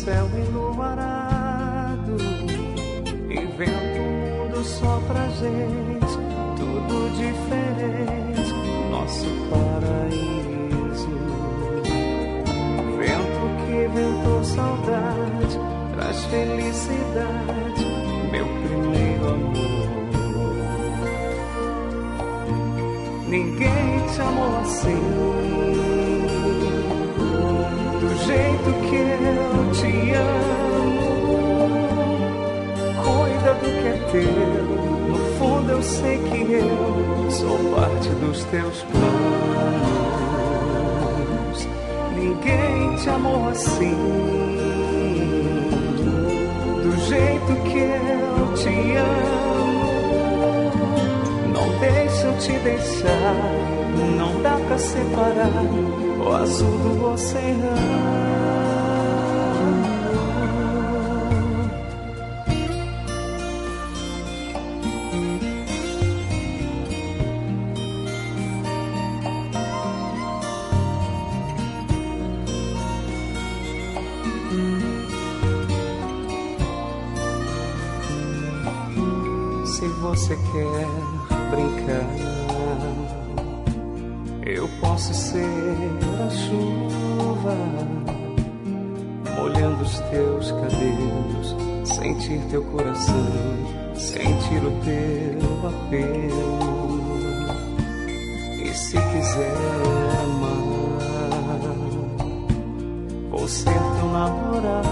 céu enluarado e vendo o mundo só pra gente, tudo diferente, nosso paraíso. Vento que ventou saudade, traz felicidade, meu primeiro amor. Ninguém te amou assim, do jeito que eu te amo. Cuida do que é teu, no fundo eu sei que eu sou parte dos teus planos. Ninguém te amou assim, do jeito que eu te amo. Não deixa eu te deixar, não dá pra separar o azul do oceano. Se você quer brincar, eu posso ser a chuva, molhando os teus cabelos, sentir teu coração, sentir o teu apelo. E se quiser amar, vou ser teu namorado.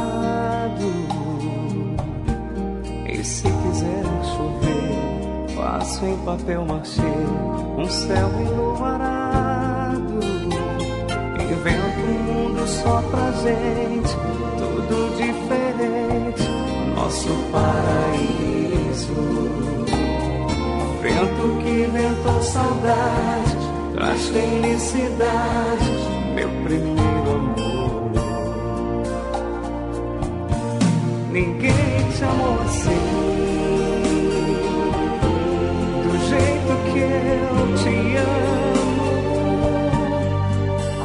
E se quiser chover, faço em papel machê um céu enluarado. Invento um mundo só pra gente, tudo diferente, nosso paraíso. Vento que ventou saudade, traz felicidade, meu primeiro amor. Ninguém te amou assim, do jeito que eu te amo.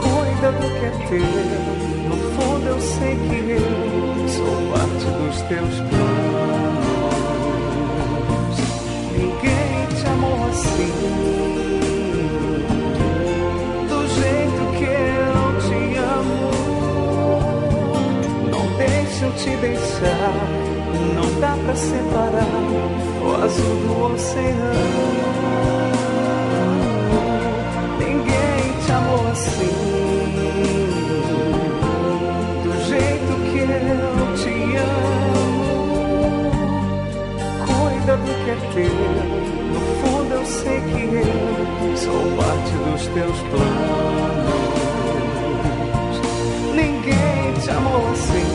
Cuida do que é teu, no fundo eu sei que eu sou parte dos teus planos. Ninguém te amou assim, do jeito que eu te amo. Não deixa eu te deixar, não dá pra separar o azul do oceano. Ninguém te amou assim, do jeito que eu te amo. Cuida do que é teu, no fundo eu sei que eu sou parte dos teus planos. Ninguém te amou assim,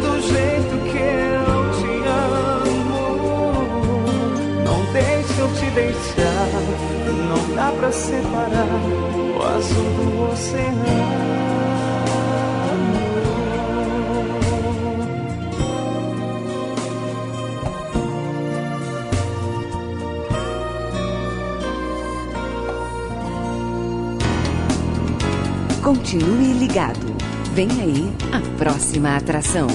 do jeito que eu te amo. Não deixa eu te deixar, não dá pra separar o azul do oceano. Continue ligado. Vem aí a próxima atração.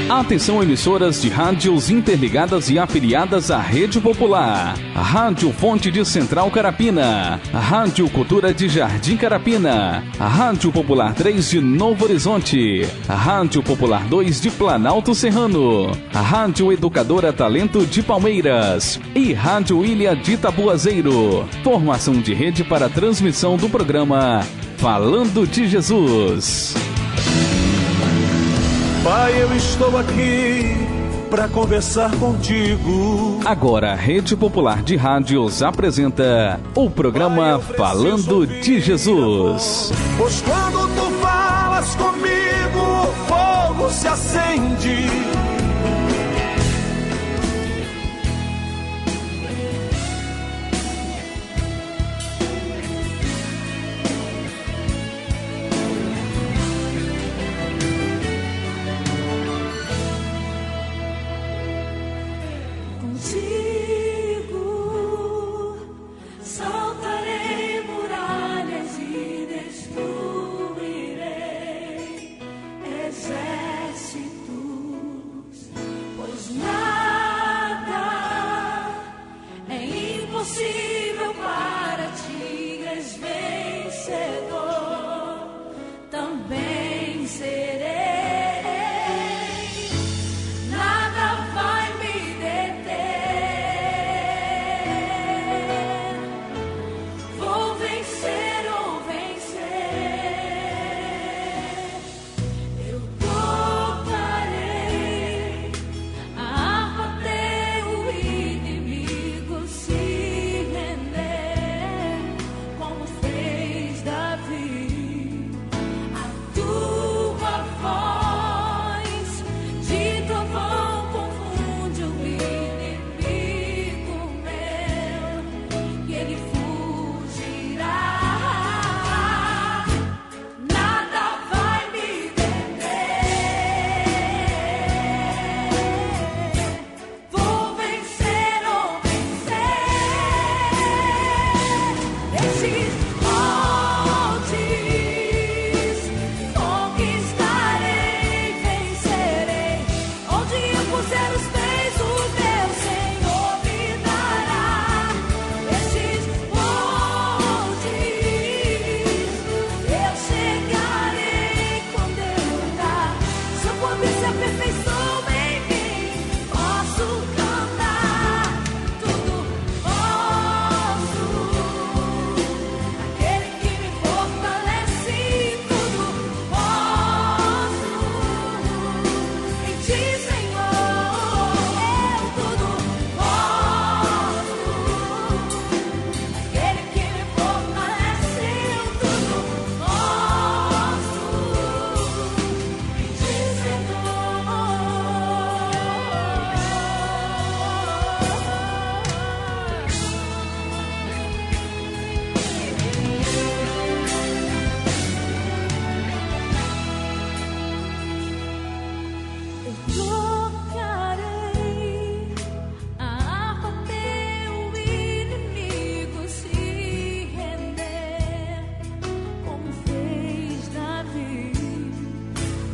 Atenção, emissoras de rádios interligadas e afiliadas à Rede Popular. Rádio Fonte de Central Carapina, Rádio Cultura de Jardim Carapina, Rádio Popular 3 de Novo Horizonte, Rádio Popular 2 de Planalto Serrano, Rádio Educadora Talento de Palmeiras e Rádio Ilha de Tabuazeiro. Formação de rede para transmissão do programa Falando de Jesus. Pai, eu estou aqui para conversar contigo. Agora a Rede Popular de Rádios apresenta o programa Pai, Falando de Jesus. Pois quando tu falas comigo, o fogo se acende. saltarei muralhas e destruirei exércitos, pois nada é impossível para ti, és vencedor, também serei. Nada vai me deter. Vou vencer ou vencer. Eu tocarei a harpa até o inimigo se render, como fez Davi. A tua voz de trovão confunde o inimigo meu, e ele fugirá. Nada vai me deter. Vou vencer ou vencer. Esses montes conquistarei, vencerei. Onde eu puser os pés, o meu Senhor me dará. Esses montes eu chegarei quando eu andar. Seu poder se aperfeiçoa em mim. Posso cantar, tudo posso. Aquele que me fortalece, tudo posso. Em ti, Senhor, eu tudo posso. Aquele que me fortalece, eu tudo posso. Em ti, tocarei a harpa até o inimigo se render, como fez Davi.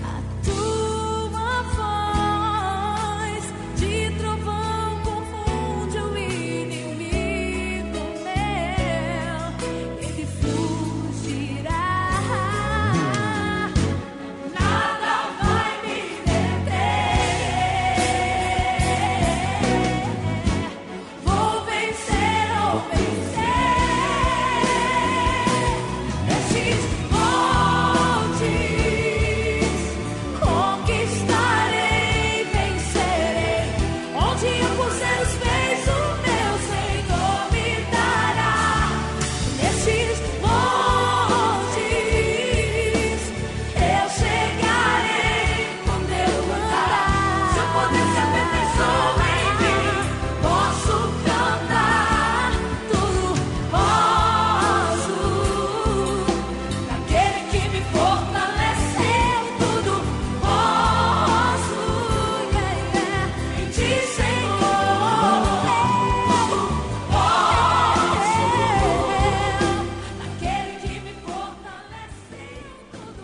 A tua voz de trovão confunde o inimigo meu, ele fugirá. Nada vai me deter. Vou vencer ou vencer. Esses montes conquistarei, vencerei. Onde eu puser os pés, o meu Senhor me dará. Nesses montes eu chegarei quando eu andar. Seu poder se aperfeiçoa em mim. Posso cantar, tudo posso. Aquele que me fortaleceu, tudo posso. Em ti, Senhor, eu posso. Aquele que me fortaleceu, tudo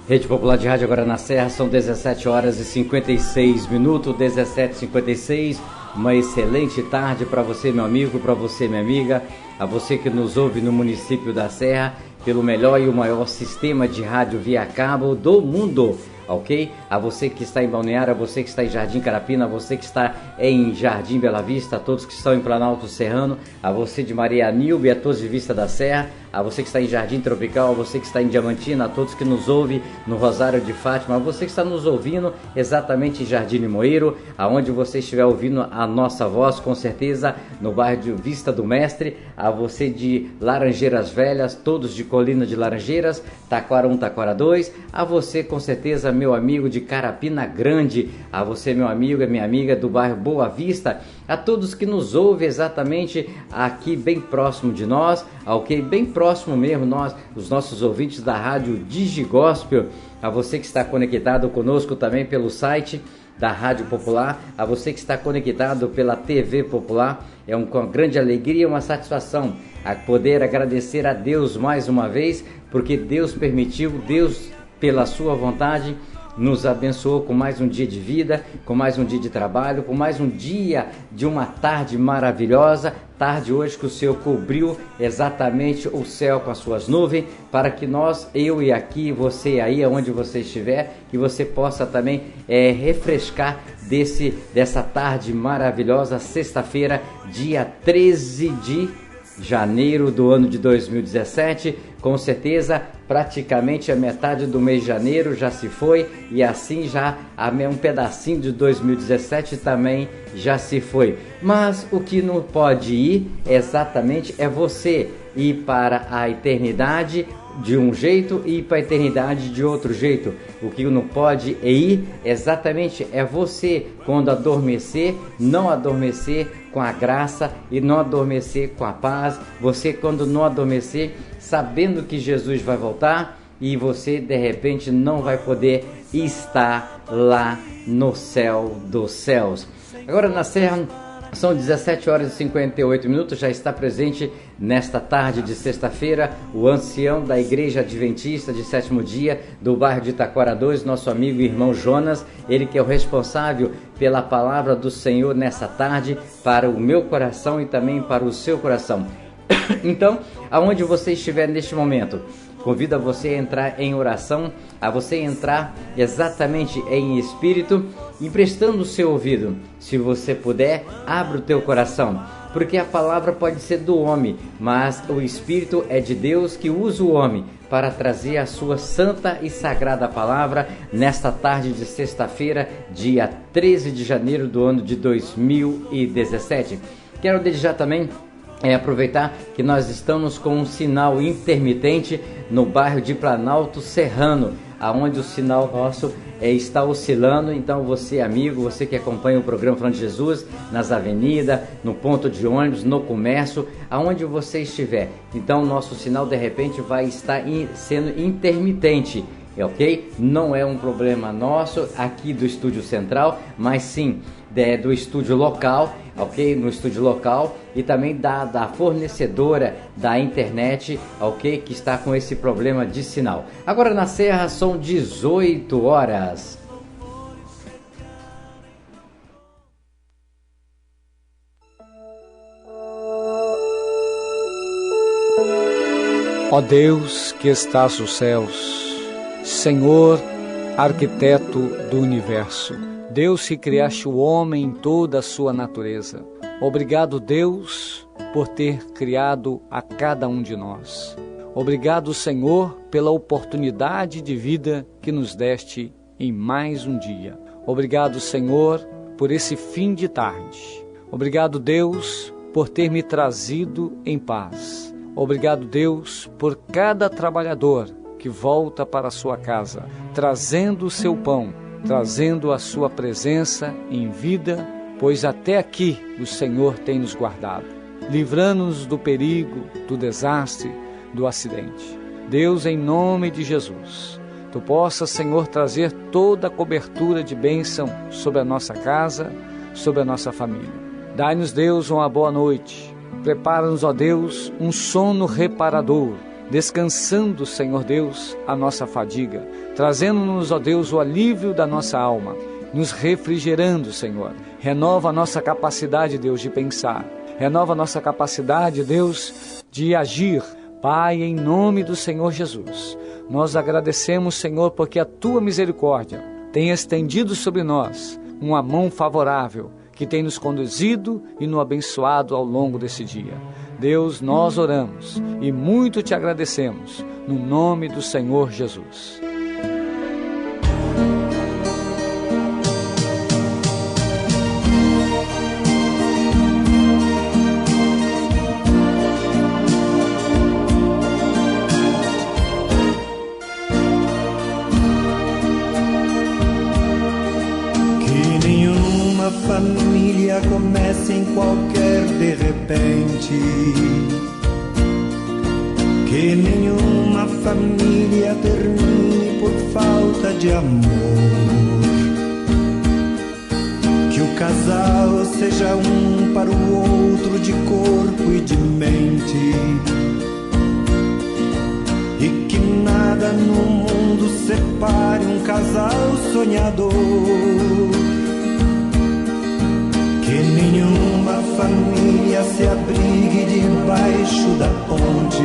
Rede Popular de Rádio agora na Serra, são 17 horas e 56 minutos, 17h56. Uma excelente tarde para você, meu amigo, para você, minha amiga, a você que nos ouve no município da Serra, pelo melhor e o maior sistema de rádio via cabo do mundo. Ok? A você que está em Balneário, a você que está em Jardim Carapina, a você que está em Jardim Bela Vista, a todos que estão em Planalto Serrano, a você de Maria Nilbe, a todos de Vista da Serra, a você que está em Jardim Tropical, a você que está em Diamantina, a todos que nos ouvem no Rosário de Fátima, a você que está nos ouvindo exatamente em Jardim Limoeiro, aonde você estiver ouvindo a nossa voz, com certeza, no bairro de Vista do Mestre, a você de Laranjeiras Velhas, todos de Colina de Laranjeiras, Taquara 1, Taquara 2, a você com certeza, meu amigo de Carapina Grande, a você, meu amigo e minha amiga do bairro Boa Vista, a todos que nos ouvem exatamente aqui bem próximo de nós, ok? Bem próximo mesmo, nós, os nossos ouvintes da rádio Digi Gospel, a você que está conectado conosco também pelo site da Rádio Popular, a você que está conectado pela TV Popular. É com grande alegria e uma satisfação a poder agradecer a Deus mais uma vez, porque Deus permitiu, Deus, pela sua vontade, nos abençoou com mais um dia de vida, com mais um dia de trabalho, com mais um dia de uma tarde maravilhosa, tarde hoje que o Senhor cobriu exatamente o céu com as suas nuvens, para que nós, eu e aqui, você aí, onde você estiver, que você possa também refrescar dessa tarde maravilhosa, sexta-feira, dia 13 de janeiro do ano de 2017, com certeza praticamente a metade do mês de janeiro já se foi, e assim já um pedacinho de 2017 também já se foi. Mas o que não pode ir exatamente é você ir para a eternidade de um jeito e ir para a eternidade de outro jeito. O que não pode ir exatamente é você, quando adormecer, não adormecer com a graça e não adormecer com a paz. Você, quando não adormecer, sabendo que Jesus vai voltar, e você de repente não vai poder estar lá no céu dos céus. Agora na Serra são 17 horas e 58 minutos, já está presente nesta tarde de sexta-feira o ancião da Igreja Adventista de Sétimo Dia do bairro de Itaquara 2, nosso amigo e irmão Jonas, ele que é o responsável pela palavra do Senhor nessa tarde para o meu coração e também para o seu coração. Então, aonde você estiver neste momento, convido a você a entrar em oração, a você entrar exatamente em espírito, emprestando o seu ouvido. Se você puder, abra o teu coração, porque a palavra pode ser do homem, mas o Espírito é de Deus que usa o homem para trazer a sua santa e sagrada palavra nesta tarde de sexta-feira, dia 13 de janeiro do ano de 2017. Quero desde já também aproveitar que nós estamos com um sinal intermitente no bairro de Planalto Serrano, aonde o sinal nosso está oscilando. Então você, amigo, você que acompanha o programa Falando de Jesus, nas avenidas, no ponto de ônibus, no comércio, aonde você estiver, então o nosso sinal de repente vai estar sendo intermitente, ok? Não é um problema nosso aqui do estúdio central, mas sim do estúdio local, ok? No estúdio local, e também da fornecedora da internet, ok? Que está com esse problema de sinal. Agora na Serra são 18 horas. Ó Deus que estás nos céus, Senhor, arquiteto do universo, Deus que criaste o homem em toda a sua natureza. Obrigado, Deus, por ter criado a cada um de nós. Obrigado, Senhor, pela oportunidade de vida que nos deste em mais um dia. Obrigado, Senhor, por esse fim de tarde. Obrigado, Deus, por ter me trazido em paz. Obrigado, Deus, por cada trabalhador que volta para a sua casa, trazendo o seu pão, trazendo a sua presença em vida, pois até aqui o Senhor tem nos guardado, livrando-nos do perigo, do desastre, do acidente. Deus, em nome de Jesus, Tu possas, Senhor, trazer toda a cobertura de bênção sobre a nossa casa, sobre a nossa família. Dai-nos, Deus, uma boa noite. Prepara-nos, ó Deus, um sono reparador, descansando, Senhor Deus, a nossa fadiga, trazendo-nos, ó Deus, o alívio da nossa alma, nos refrigerando, Senhor. Renova a nossa capacidade, Deus, de pensar. Renova a nossa capacidade, Deus, de agir. Pai, em nome do Senhor Jesus, nós agradecemos, Senhor, porque a Tua misericórdia tem estendido sobre nós uma mão favorável, que tem nos conduzido e nos abençoado ao longo desse dia. Deus, nós oramos e muito Te agradecemos, no nome do Senhor Jesus. Família começa em qualquer de repente, que nenhuma família termine por falta de amor. casal seja um para o outro de corpo e de mente, e que nada no mundo separe um casal sonhador, que nenhuma família se abrigue debaixo da ponte,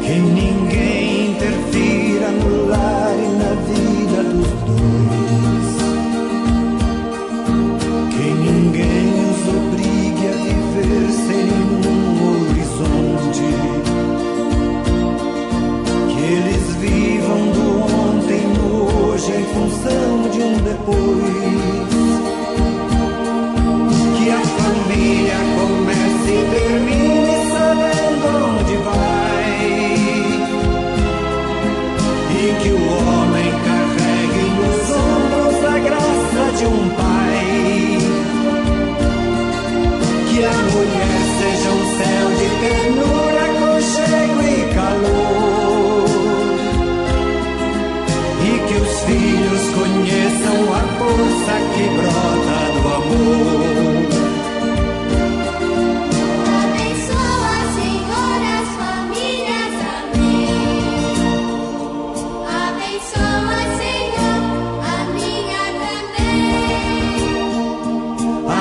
que ninguém interfira no lar e na vida dos dois, que ninguém os obrigue a viver sem nenhum horizonte, que eles vivam do ontem no hoje em função de um depois, que a família comece e termine sabendo onde vai, e que o homem carregue nos ombros a graça de um pai, que a mulher seja um céu de ternura, aconchego e calor, e que os filhos conheçam a força que brota do amor.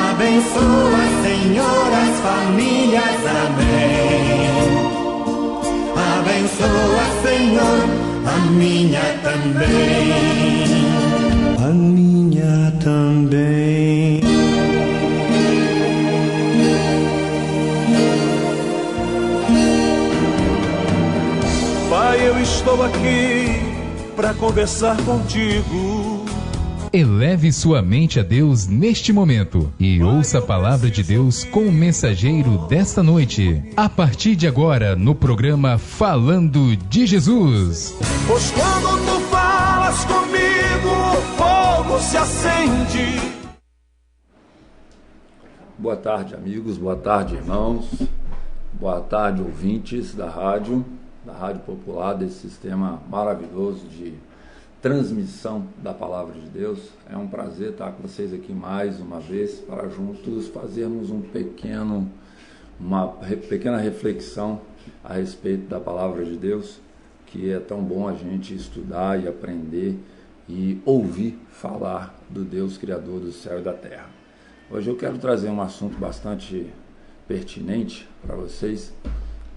Abençoa, Senhor, as famílias, amém. Abençoa, Senhor, a minha também. A minha também. Pai, eu estou aqui para conversar contigo. Eleve sua mente a Deus neste momento e ouça a palavra de Deus com o mensageiro desta noite. A partir de agora, no programa Falando de Jesus. Pois quando tu falas comigo, o fogo se acende. Boa tarde, amigos. Boa tarde, irmãos. Boa tarde, ouvintes da Rádio Popular, desse sistema maravilhoso de transmissão da Palavra de Deus. É um prazer estar com vocês aqui mais uma vez para juntos fazermos uma pequena reflexão a respeito da Palavra de Deus, que é tão bom a gente estudar e aprender e ouvir falar do Deus Criador do céu e da terra. Hoje eu quero trazer um assunto bastante pertinente para vocês,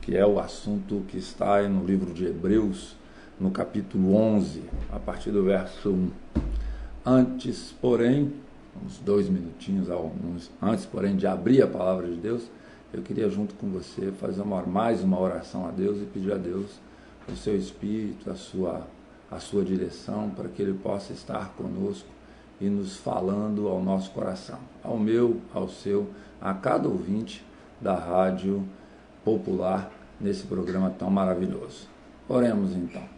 que é o assunto que está aí no livro de Hebreus, no capítulo 11, a partir do verso 1. Antes, porém, uns 2 minutinhos, antes, porém, de abrir a palavra de Deus, eu queria, junto com você, fazer mais uma oração a Deus e pedir a Deus o seu Espírito, a sua direção, para que Ele possa estar conosco e nos falando ao nosso coração, ao meu, ao seu, a cada ouvinte da Rádio Popular, nesse programa tão maravilhoso. Oremos então.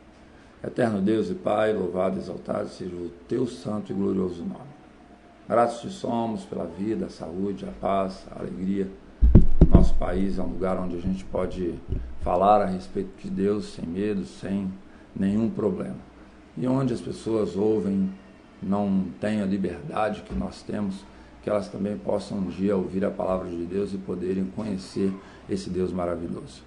Eterno Deus e Pai, louvado e exaltado seja o Teu santo e glorioso nome. Gratos te somos pela vida, a saúde, a paz, a alegria. Nosso país é um lugar onde a gente pode falar a respeito de Deus sem medo, sem nenhum problema. E onde as pessoas ouvem, não têm a liberdade que nós temos, que elas também possam um dia ouvir a palavra de Deus e poderem conhecer esse Deus maravilhoso.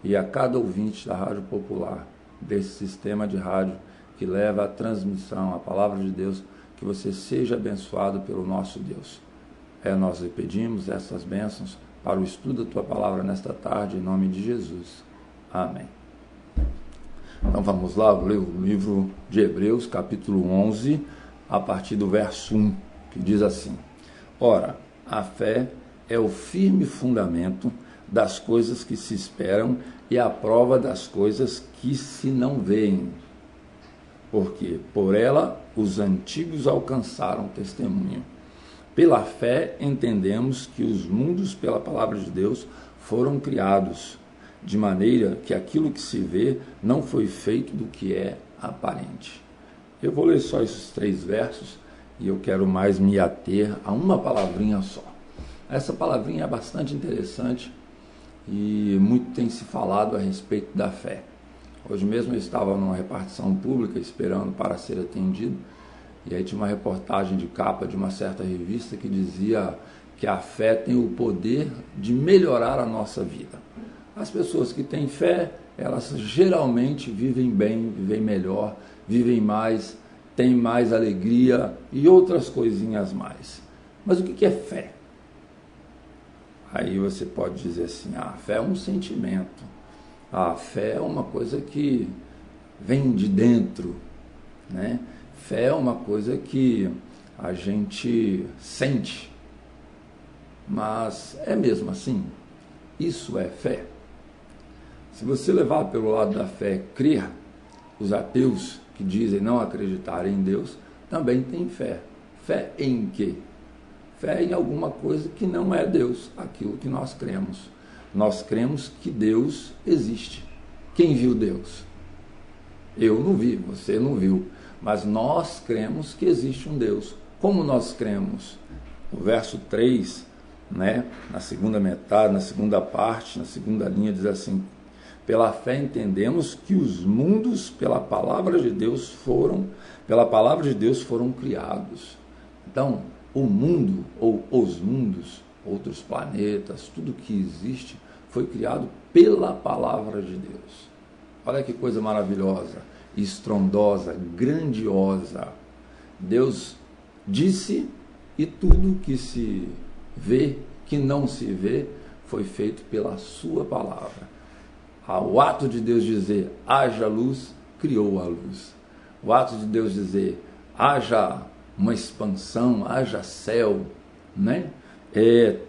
E a cada ouvinte da Rádio Popular, desse sistema de rádio que leva a transmissão, a palavra de Deus, que você seja abençoado pelo nosso Deus. Nós lhe pedimos essas bênçãos para o estudo da Tua palavra nesta tarde, em nome de Jesus. Amém. Então vamos lá, vou ler o livro de Hebreus, capítulo 11, a partir do verso 1, que diz assim: Ora, a fé é o firme fundamento das coisas que se esperam e a prova das coisas que se não veem. Porque por ela os antigos alcançaram testemunho. Pela fé entendemos que os mundos, pela palavra de Deus, foram criados, de maneira que aquilo que se vê não foi feito do que é aparente. Eu vou ler só esses 3 versos e eu quero mais me ater a uma palavrinha só. Essa palavrinha é bastante interessante e muito tem se falado a respeito da fé. Hoje mesmo eu estava numa repartição pública esperando para ser atendido E aí tinha uma reportagem de capa de uma certa revista que dizia que a fé tem o poder de melhorar a nossa vida. As pessoas que têm fé, elas geralmente vivem bem, vivem melhor, vivem mais, têm mais alegria e outras coisinhas mais. Mas o que é fé? Aí você pode dizer assim, a fé é um sentimento, a fé é uma coisa que vem de dentro, né? Fé é uma coisa que a gente sente, mas é mesmo assim? Isso é fé? Se você levar pelo lado da fé, crer, os ateus que dizem não acreditar em Deus, também têm fé. Fé em quê? Fé em alguma coisa que não é Deus, aquilo que nós cremos. Nós cremos que Deus existe. Quem viu Deus? Eu não vi, você não viu, mas nós cremos que existe um Deus. Como nós cremos? O verso 3, né, na segunda metade, na segunda parte, na segunda linha, diz assim: pela fé entendemos que os mundos, pela palavra de Deus foram criados. Então, o mundo, ou os mundos, outros planetas, tudo que existe, foi criado pela palavra de Deus. Olha que coisa maravilhosa, estrondosa, grandiosa. Deus disse e tudo que se vê, que não se vê, foi feito pela sua palavra. O ato de Deus dizer, haja luz, criou a luz. O ato de Deus dizer, haja uma expansão, haja céu, né?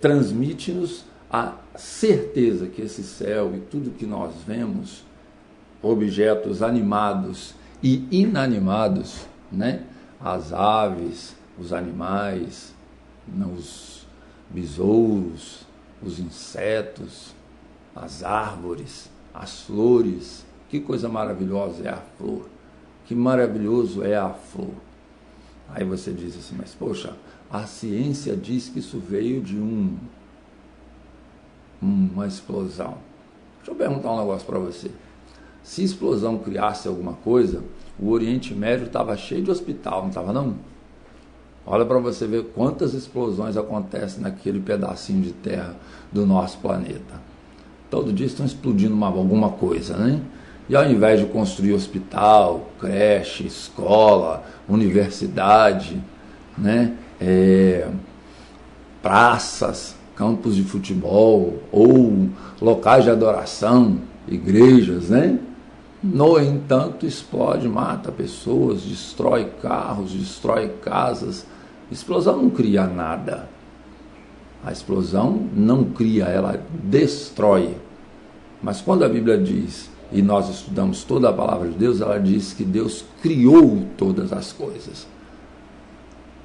Transmite-nos a certeza que esse céu e tudo que nós vemos, objetos animados e inanimados, né? As aves, os animais, os besouros, os insetos, as árvores, as flores. Que coisa maravilhosa é a flor, que maravilhoso é a flor. Aí você diz assim, mas poxa, a ciência diz que isso veio de uma explosão. Deixa eu perguntar um negócio para você. Se explosão criasse alguma coisa, o Oriente Médio estava cheio de hospital, não estava não? Olha para você ver quantas explosões acontecem naquele pedacinho de terra do nosso planeta. Todo dia estão explodindo alguma coisa, né? E ao invés de construir hospital, creche, escola, universidade, né? Praças, campos de futebol ou locais de adoração, igrejas, né? No entanto, explode, mata pessoas, destrói carros, destrói casas. Explosão não cria nada. A explosão não cria, ela destrói. Mas quando a Bíblia diz, e nós estudamos toda a palavra de Deus, ela diz que Deus criou todas as coisas.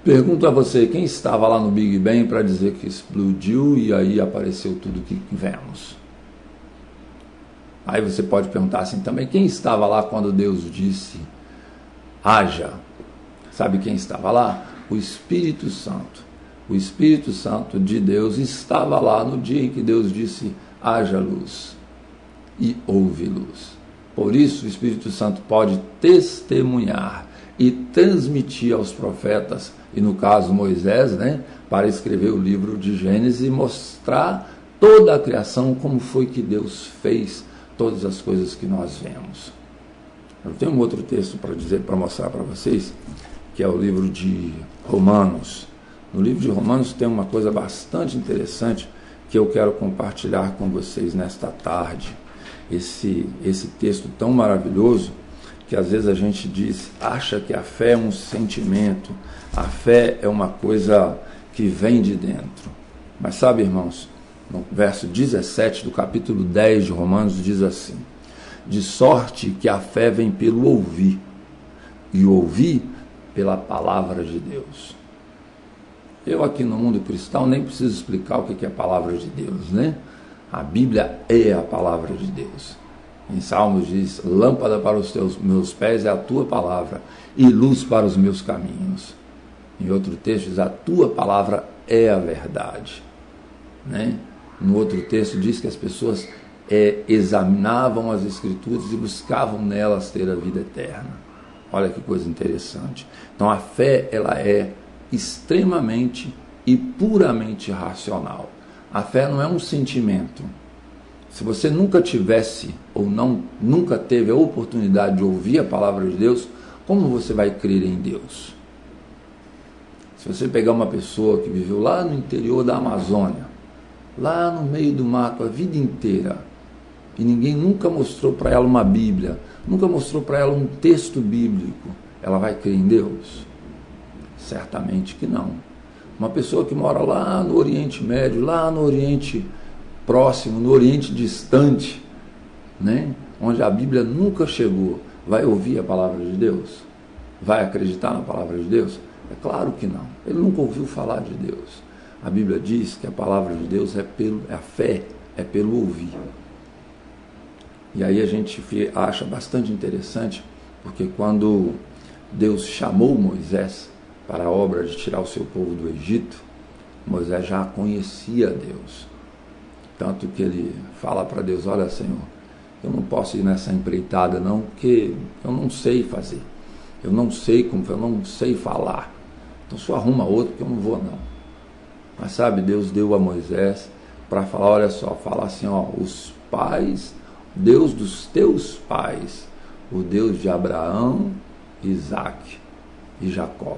Pergunto a você, quem estava lá no Big Bang para dizer que explodiu e aí apareceu tudo que vemos? Aí você pode perguntar assim também, quem estava lá quando Deus disse, haja? Sabe quem estava lá? O Espírito Santo. O Espírito Santo de Deus estava lá no dia em que Deus disse, haja luz. E houve luz. Por isso o Espírito Santo pode testemunhar e transmitir aos profetas, e no caso Moisés, né, para escrever o livro de Gênesis e mostrar toda a criação, como foi que Deus fez todas as coisas que nós vemos. Eu tenho um outro texto para mostrar para vocês, que é o livro de Romanos. No livro de Romanos tem uma coisa bastante interessante que eu quero compartilhar com vocês nesta tarde. Esse texto tão maravilhoso, que às vezes a gente acha que a fé é um sentimento, a fé é uma coisa que vem de dentro. Mas sabe, irmãos, no verso 17 do capítulo 10 de Romanos diz assim, de sorte que a fé vem pelo ouvir, e ouvir pela palavra de Deus. Eu aqui no mundo cristão nem preciso explicar o que é a palavra de Deus, né? A Bíblia é a palavra de Deus. Em Salmos diz, lâmpada para os meus pés é a tua palavra e luz para os meus caminhos. Em outro texto diz, a tua palavra é a verdade, né? No outro texto diz que as pessoas examinavam as Escrituras e buscavam nelas ter a vida eterna. Olha que coisa interessante. Então a fé, ela é extremamente e puramente racional. A fé não é um sentimento. Se você nunca tivesse ou nunca teve a oportunidade de ouvir a palavra de Deus, como você vai crer em Deus? Se você pegar uma pessoa que viveu lá no interior da Amazônia, lá no meio do mato a vida inteira, e ninguém nunca mostrou para ela uma Bíblia, nunca mostrou para ela um texto bíblico, ela vai crer em Deus? Certamente que não. Uma pessoa que mora lá no Oriente Médio, lá no Oriente Próximo, no Oriente Distante, né, onde a Bíblia nunca chegou, vai ouvir a palavra de Deus? Vai acreditar na palavra de Deus? É claro que não. Ele nunca ouviu falar de Deus. A Bíblia diz que a palavra de Deus a fé é pelo ouvir. E aí a gente acha bastante interessante, porque quando Deus chamou Moisés para a obra de tirar o seu povo do Egito, Moisés já conhecia Deus. Tanto que ele fala para Deus: olha, Senhor, eu não posso ir nessa empreitada não, porque eu não sei fazer. Eu não sei falar. Então só arruma outro, que eu não vou não. Mas sabe, Deus deu a Moisés para falar, olha só, falar assim, ó, os pais, Deus dos teus pais, o Deus de Abraão, Isaac e Jacó.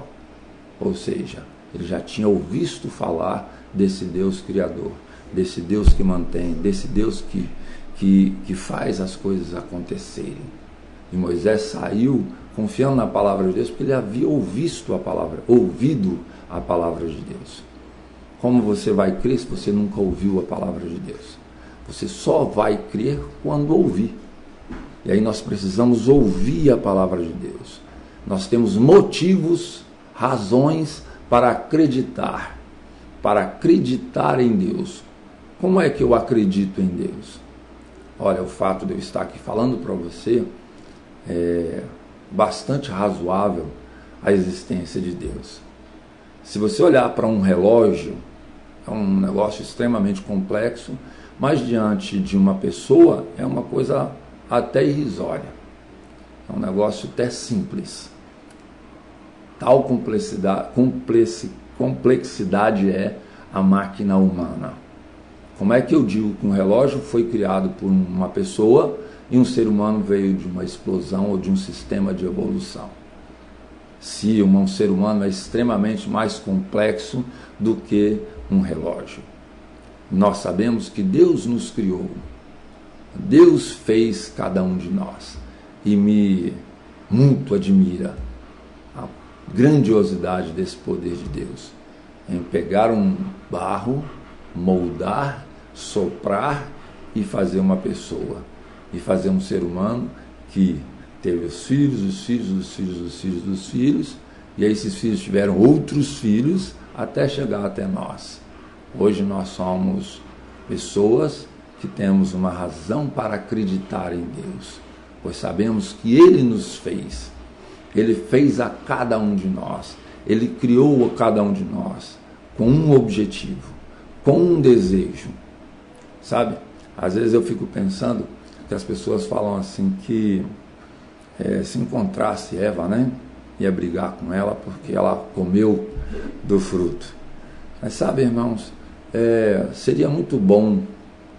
Ou seja, ele já tinha ouvido falar desse Deus criador, desse Deus que mantém, desse Deus que faz as coisas acontecerem. E Moisés saiu confiando na palavra de Deus, porque ele havia ouvido a palavra de Deus. Como você vai crer se você nunca ouviu a palavra de Deus? Você só vai crer quando ouvir. E aí nós precisamos ouvir a palavra de Deus. Nós temos motivos, razões para acreditar em Deus. Como é que eu acredito em Deus? Olha, o fato de eu estar aqui falando para você é bastante razoável a existência de Deus. Se você olhar para um relógio, é um negócio extremamente complexo, mas diante de uma pessoa é uma coisa até irrisória. É um negócio até simples. Tal complexidade é a máquina humana. Como é que eu digo que um relógio foi criado por uma pessoa e um ser humano veio de uma explosão ou de um sistema de evolução? Se um ser humano é extremamente mais complexo do que um relógio. Nós sabemos que Deus nos criou. Deus fez cada um de nós. E me muito admira a grandiosidade desse poder de Deus. Em pegar um barro, moldar, soprar e fazer uma pessoa. E fazer um ser humano que teve os filhos, os filhos, os filhos, os filhos dos filhos, e aí esses filhos tiveram outros filhos até chegar até nós. Hoje nós somos pessoas que temos uma razão para acreditar em Deus, pois sabemos que Ele nos fez. Ele fez a cada um de nós. Ele criou a cada um de nós com um objetivo, com um desejo. Sabe? Às vezes eu fico pensando que as pessoas falam assim que se encontrasse Eva, né, ia brigar com ela porque ela comeu do fruto. Mas sabe, irmãos, seria muito bom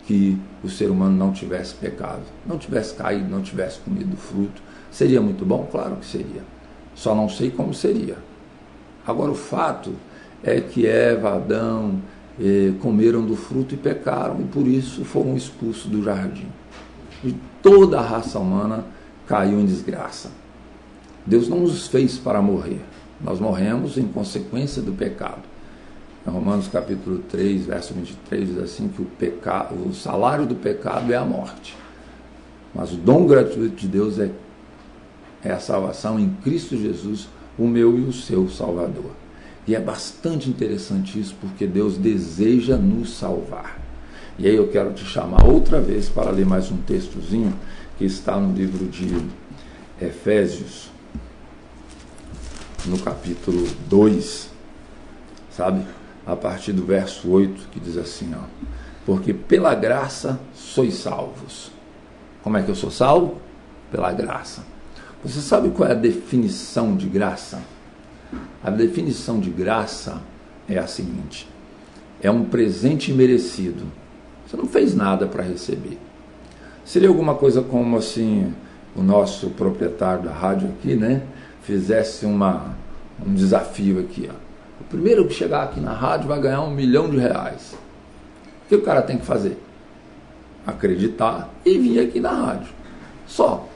que o ser humano não tivesse pecado, não tivesse caído, não tivesse comido do fruto. Seria muito bom? Claro que seria. Só não sei como seria. Agora, o fato é que Eva, Adão, comeram do fruto e pecaram, e por isso foram expulsos do jardim. E toda a raça humana caiu em desgraça. Deus não nos fez para morrer. Nós morremos em consequência do pecado. Em Romanos capítulo 3, verso 23, diz assim que o salário do pecado é a morte. Mas o dom gratuito de Deus é a salvação em Cristo Jesus, o meu e o seu Salvador. E é bastante interessante isso, porque Deus deseja nos salvar. E aí eu quero te chamar outra vez para ler mais um textozinho que está no livro de Efésios, no capítulo 2, sabe? A partir do verso 8, que diz assim, ó: porque pela graça sois salvos. Como é que eu sou salvo? Pela graça. Você sabe qual é a definição de graça? A definição de graça é a seguinte: é um presente imerecido. Você não fez nada para receber. Seria alguma coisa como assim, o nosso proprietário da rádio aqui, né, fizesse um desafio aqui, ó. O primeiro que chegar aqui na rádio vai ganhar R$1 milhão. O que o cara tem que fazer? Acreditar e vir aqui na rádio. Só.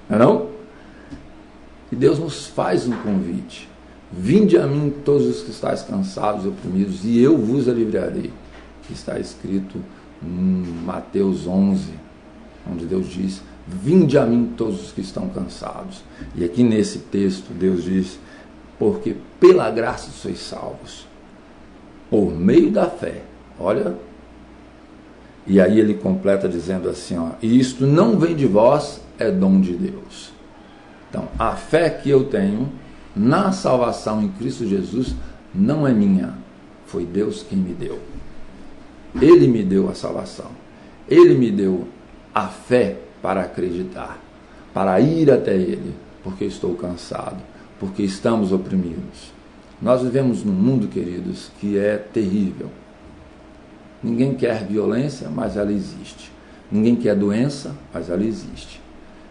Não é não? E Deus nos faz um convite. Vinde a mim todos os que estáis cansados e oprimidos, e eu vos aliviarei. Está escrito em Mateus 11, onde Deus diz: vinde a mim todos os que estão cansados. E aqui nesse texto Deus diz: porque pela graça sois salvos, por meio da fé. Olha, e aí ele completa dizendo assim, ó: e isto não vem de vós, é dom de Deus. Então, a fé que eu tenho na salvação em Cristo Jesus não é minha, foi Deus quem me deu. Ele me deu a salvação, Ele me deu a fé para acreditar, para ir até Ele, porque estou cansado, porque estamos oprimidos. Nós vivemos num mundo, queridos, que é terrível. Ninguém quer violência, mas ela existe. Ninguém quer doença, mas ela existe.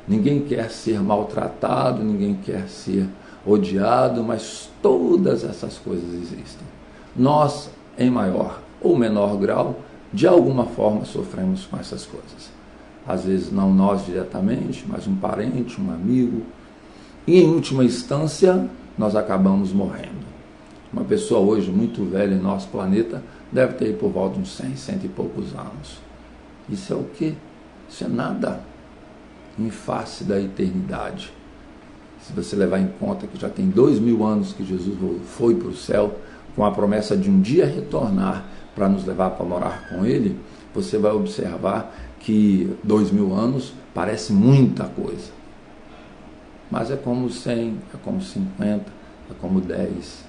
Ninguém quer ser maltratado, ninguém quer ser odiado, mas todas essas coisas existem. Nós, em maior ou menor grau, de alguma forma sofremos com essas coisas. Às vezes não nós diretamente, mas um parente, um amigo. E em última instância, nós acabamos morrendo. Uma pessoa hoje muito velha em nosso planeta deve ter por volta de uns 100 e poucos anos. Isso é o quê? Isso é nada em face da eternidade. Se você levar em conta que já tem 2000 anos que Jesus foi para o céu, com a promessa de um dia retornar para nos levar para morar com Ele, você vai observar que 2000 anos parece muita coisa. Mas é como 100, é como 50, é como 10.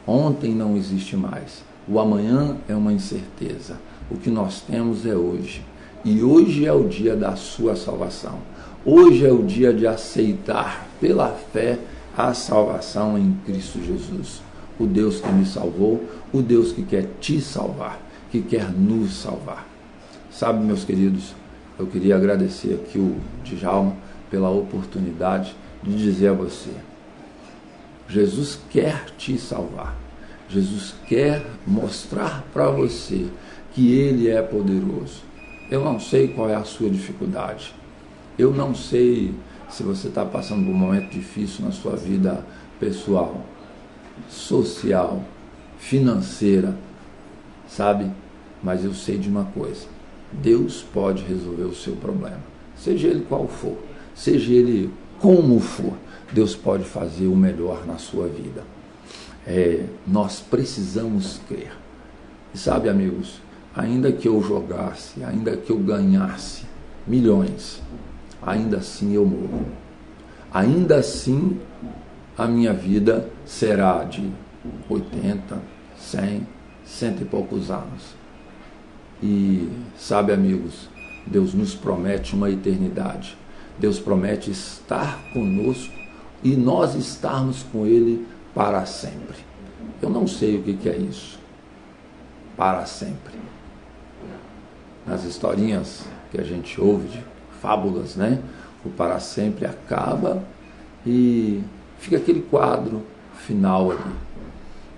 Ontem não existe mais. O amanhã é uma incerteza. O que nós temos é hoje. E hoje é o dia da sua salvação. Hoje é o dia de aceitar pela fé a salvação em Cristo Jesus. O Deus que me salvou, o Deus que quer te salvar, que quer nos salvar. Sabe, meus queridos, eu queria agradecer aqui o Djalma pela oportunidade de dizer a você: Jesus quer te salvar. Jesus quer mostrar para você que Ele é poderoso. Eu não sei qual é a sua dificuldade. Eu não sei se você está passando por um momento difícil na sua vida pessoal, social, financeira, sabe? Mas eu sei de uma coisa: Deus pode resolver o seu problema. Seja ele qual for, seja ele como for, Deus pode fazer o melhor na sua vida. Nós precisamos crer. E sabe, amigos, ainda que eu jogasse, ainda que eu ganhasse milhões, ainda assim eu morro. Ainda assim a minha vida será de 80, 100, 100 e poucos anos. E sabe, amigos, Deus nos promete uma eternidade. Deus promete estar conosco e nós estarmos com Ele para sempre. Eu não sei o que é isso. Para sempre. Nas historinhas que a gente ouve de fábulas, né? O para sempre acaba e fica aquele quadro final ali.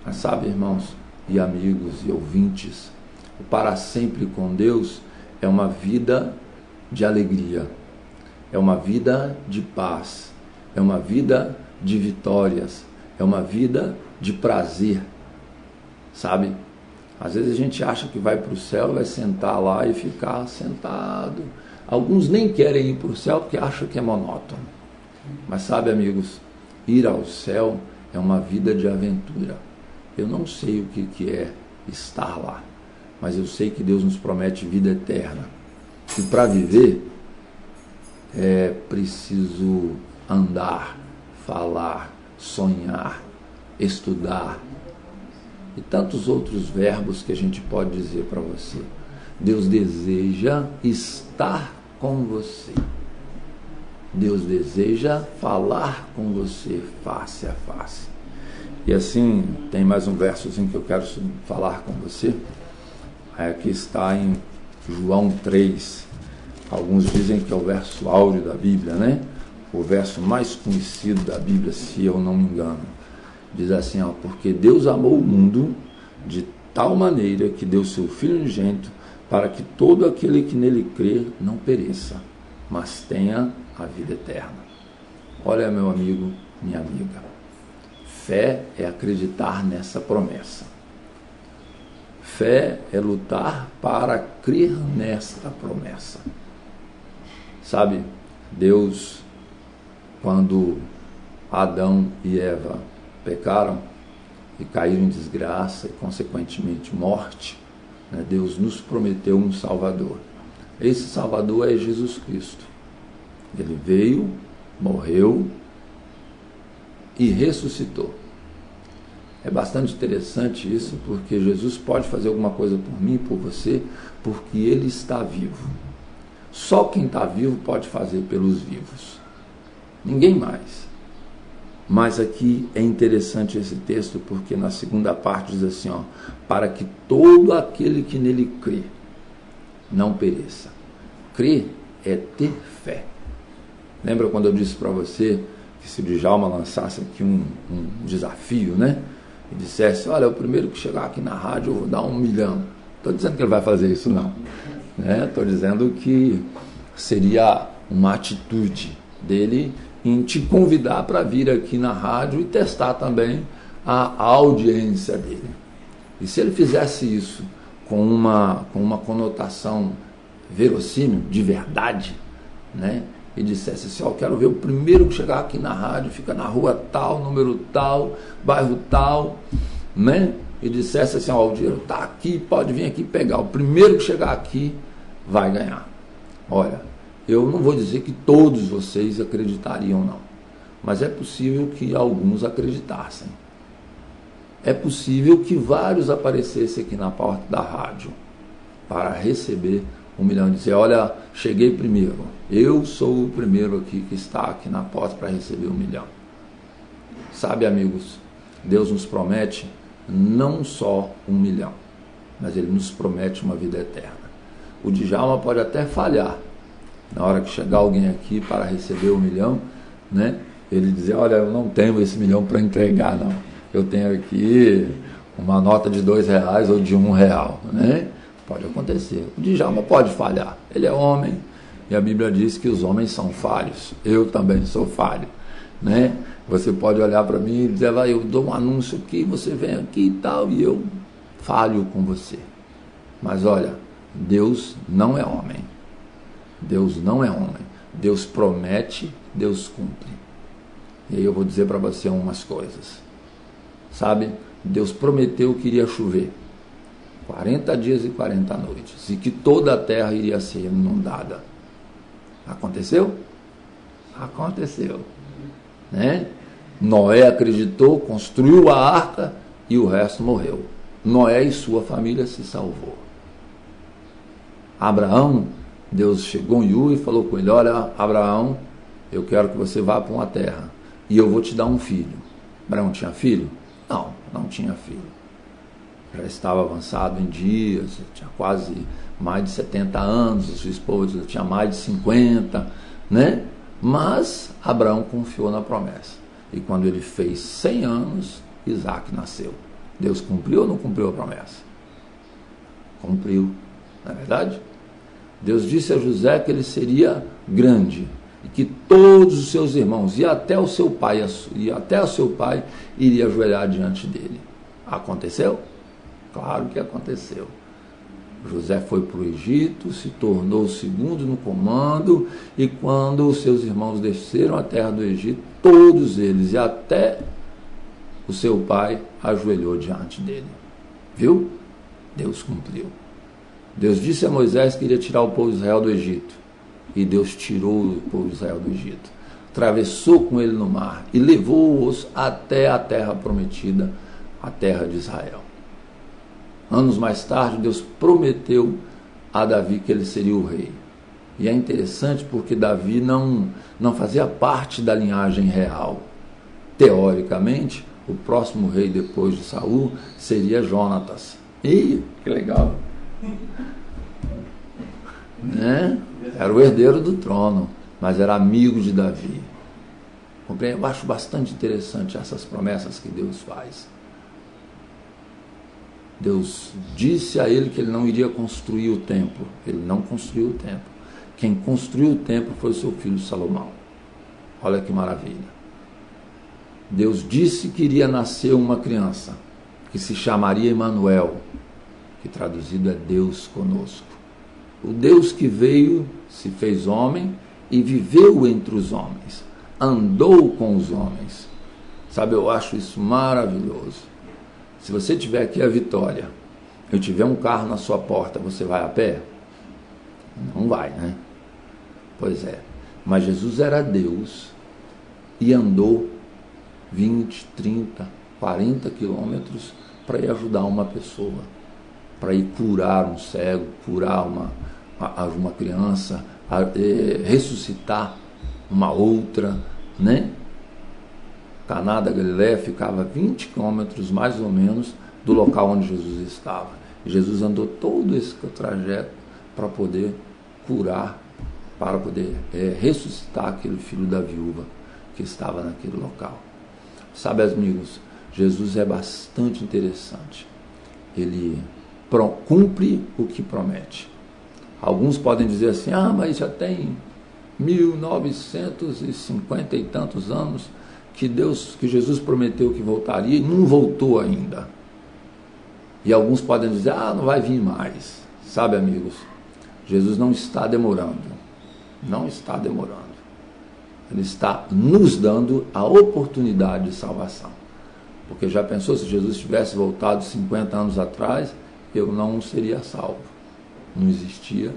Mas sabe, irmãos e amigos e ouvintes, o para sempre com Deus é uma vida de alegria, é uma vida de paz, é uma vida de vitórias, é uma vida de prazer, sabe? Às vezes a gente acha que vai para o céu, vai sentar lá e ficar sentado. Alguns nem querem ir para o céu porque acham que é monótono. Mas sabe, amigos, ir ao céu é uma vida de aventura. Eu não sei o que é estar lá, mas eu sei que Deus nos promete vida eterna. E para viver é preciso andar, falar, sonhar, estudar e tantos outros verbos que a gente pode dizer para você. Deus deseja estar com você. Deus deseja falar com você face a face. E assim, tem mais um versozinho que eu quero falar com você. Aqui está em João 3. Alguns dizem que é o verso áureo da Bíblia, né? O verso mais conhecido da Bíblia, se eu não me engano. Diz assim, ó, porque Deus amou o mundo de tal maneira que deu seu Filho unigênito para que todo aquele que nele crê não pereça, mas tenha a vida eterna. Olha, meu amigo, minha amiga, fé é acreditar nessa promessa. Fé é lutar para crer nesta promessa. Sabe, Deus, quando Adão e Eva pecaram e caíram em desgraça e, consequentemente, morte, né, Deus nos prometeu um Salvador. Esse Salvador é Jesus Cristo. Ele veio, morreu e ressuscitou. É bastante interessante isso, porque Jesus pode fazer alguma coisa por mim e por você, porque Ele está vivo. Só quem está vivo pode fazer pelos vivos. Ninguém mais. Mas aqui é interessante esse texto, porque na segunda parte diz assim, ó, para que todo aquele que nele crê não pereça. Crer é ter fé. Lembra quando eu disse para você que se o Djalma lançasse aqui um desafio, né? E dissesse, olha, o primeiro que chegar aqui na rádio eu vou dar 1 milhão. Estou dizendo que ele vai fazer isso, não. Estou dizendo que seria uma atitude dele em te convidar para vir aqui na rádio e testar também a audiência dele. E se ele fizesse isso com uma conotação verossímil, de verdade, né? E dissesse assim, ó, eu quero ver o primeiro que chegar aqui na rádio, fica na rua tal, número tal, bairro tal, né? E dissesse assim, ó, o dinheiro está aqui, pode vir aqui pegar, o primeiro que chegar aqui vai ganhar. Olha, eu não vou dizer que todos vocês acreditariam, não, mas é possível que alguns acreditassem. É possível que vários aparecessem aqui na porta da rádio para receber 1 milhão e dizer, olha, cheguei primeiro, eu sou o primeiro aqui que está aqui na porta para receber 1 milhão. Sabe, amigos, Deus nos promete não só 1 milhão, mas Ele nos promete uma vida eterna. O Djalma pode até falhar, na hora que chegar alguém aqui para receber 1 milhão, né? Ele dizer, olha, eu não tenho esse 1 milhão para entregar, não. Eu tenho aqui uma nota de R$2 ou de R$1, né? Pode acontecer. O Djalma pode falhar. Ele é homem. E a Bíblia diz que os homens são falhos. Eu também sou falho, né? Você pode olhar para mim e dizer, vai, eu dou um anúncio aqui, você vem aqui e tal, e eu falho com você. Mas olha, Deus não é homem. Deus não é homem. Deus promete, Deus cumpre. E aí eu vou dizer para você umas coisas. Sabe, Deus prometeu que iria chover 40 dias e 40 noites, e que toda a terra iria ser inundada. Aconteceu? Aconteceu, né? Noé acreditou, construiu a arca e o resto morreu. Noé e sua família se salvou. Abraão, Deus chegou em Ur e falou com ele, olha, Abraão, eu quero que você vá para uma terra e eu vou te dar um filho. Abraão tinha filho? Não, não tinha filho. Já estava avançado em dias, tinha quase mais de 70 anos, a sua esposa tinha mais de 50, né? Mas Abraão confiou na promessa. E quando ele fez 100 anos, Isaac nasceu. Deus cumpriu ou não cumpriu a promessa? Cumpriu, não é verdade? Deus disse a José que ele seria grande e que todos os seus irmãos e até o seu pai iria ajoelhar diante dele. Aconteceu? Claro que aconteceu. José foi para o Egito, se tornou o segundo no comando, e quando os seus irmãos desceram à terra do Egito, todos eles, e até o seu pai, ajoelhou diante dele. Viu? Deus cumpriu. Deus disse a Moisés que iria tirar o povo de Israel do Egito, e Deus tirou o povo de Israel do Egito, atravessou com ele no mar, e levou-os até a terra prometida, a terra de Israel. Anos mais tarde, Deus prometeu a Davi que ele seria o rei. E é interessante porque Davi não fazia parte da linhagem real. Teoricamente, o próximo rei depois de Saul seria Jonatas. Ih, que legal! Né? Era o herdeiro do trono, mas era amigo de Davi. Eu acho bastante interessante essas promessas que Deus faz. Deus disse a ele que ele não iria construir o templo. Ele não construiu o templo. Quem construiu o templo foi o seu filho Salomão. Olha que maravilha. Deus disse que iria nascer uma criança, que se chamaria Emanuel, que traduzido é Deus conosco. O Deus que veio, se fez homem e viveu entre os homens, andou com os homens. Sabe, eu acho isso maravilhoso. Se você tiver aqui a Vitória, eu tiver um carro na sua porta, você vai a pé? Não vai, né? Pois é. Mas Jesus era Deus e andou 20, 30, 40 quilômetros para ir ajudar uma pessoa, para ir curar um cego, curar uma criança, ressuscitar uma outra, né? Caná da Galileia ficava 20 quilômetros mais ou menos do local onde Jesus estava. Jesus andou todo esse trajeto para poder curar, para poder ressuscitar aquele filho da viúva que estava naquele local. Sabe, amigos, Jesus é bastante interessante. Ele cumpre o que promete. Alguns podem dizer assim, mas já tem 1950 e tantos anos que Jesus prometeu que voltaria e não voltou ainda. E alguns podem dizer, não vai vir mais. Sabe, amigos, Jesus não está demorando. Não está demorando. Ele está nos dando a oportunidade de salvação. Porque já pensou, se Jesus tivesse voltado 50 anos atrás, eu não seria salvo. Não existia.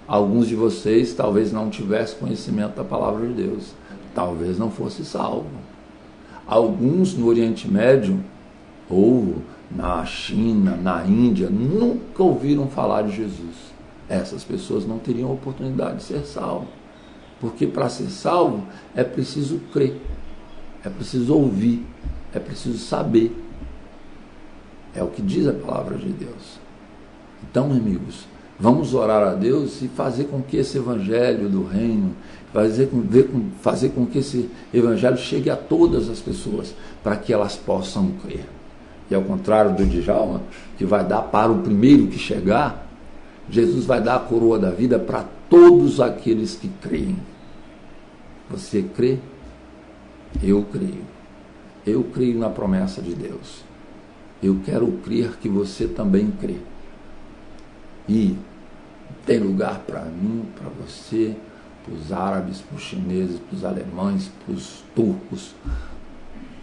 Alguns de vocês talvez não tivessem conhecimento da palavra de Deus. Talvez não fosse salvo. Alguns no Oriente Médio, ou na China, na Índia, nunca ouviram falar de Jesus. Essas pessoas não teriam oportunidade de ser salvo. Porque para ser salvo é preciso crer, é preciso ouvir, é preciso saber. É o que diz a palavra de Deus. Então, amigos, vamos orar a Deus e fazer com que esse evangelho do reino, fazer com que esse evangelho chegue a todas as pessoas, para que elas possam crer. E ao contrário do Djalma, que vai dar para o primeiro que chegar, Jesus vai dar a coroa da vida para todos aqueles que creem. Você crê? Eu creio. Eu creio na promessa de Deus. Eu quero crer que você também crê. E tem lugar para mim, para você, para os árabes, para os chineses, para os alemães, para os turcos,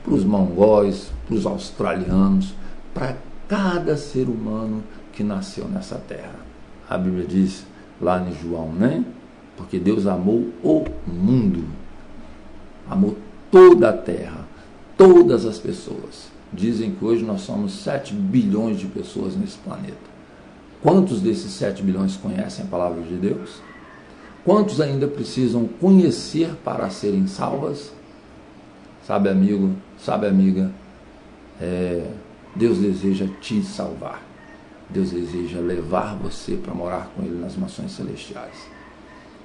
para os mongóis, para os australianos, para cada ser humano que nasceu nessa terra. A Bíblia diz lá em João, né? Porque Deus amou o mundo, amou toda a terra, todas as pessoas. Dizem que hoje nós somos 7 bilhões de pessoas nesse planeta. Quantos desses 7 bilhões conhecem a palavra de Deus? Quantos ainda precisam conhecer para serem salvas? Sabe, amigo, sabe, amiga, Deus deseja te salvar. Deus deseja levar você para morar com Ele nas mansões celestiais.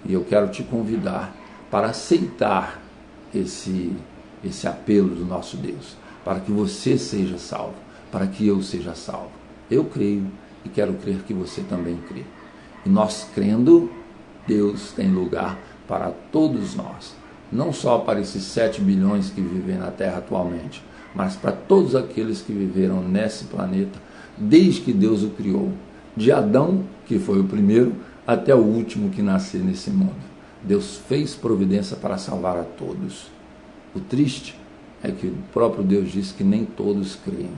E eu quero te convidar para aceitar esse apelo do nosso Deus, para que você seja salvo, para que eu seja salvo. Eu creio e quero crer que você também crê. E nós crendo, Deus tem lugar para todos nós, não só para esses 7 bilhões que vivem na Terra atualmente, mas para todos aqueles que viveram nesse planeta desde que Deus o criou, de Adão, que foi o primeiro, até o último que nasceu nesse mundo. Deus fez providência para salvar a todos. O triste é que o próprio Deus disse que nem todos creem.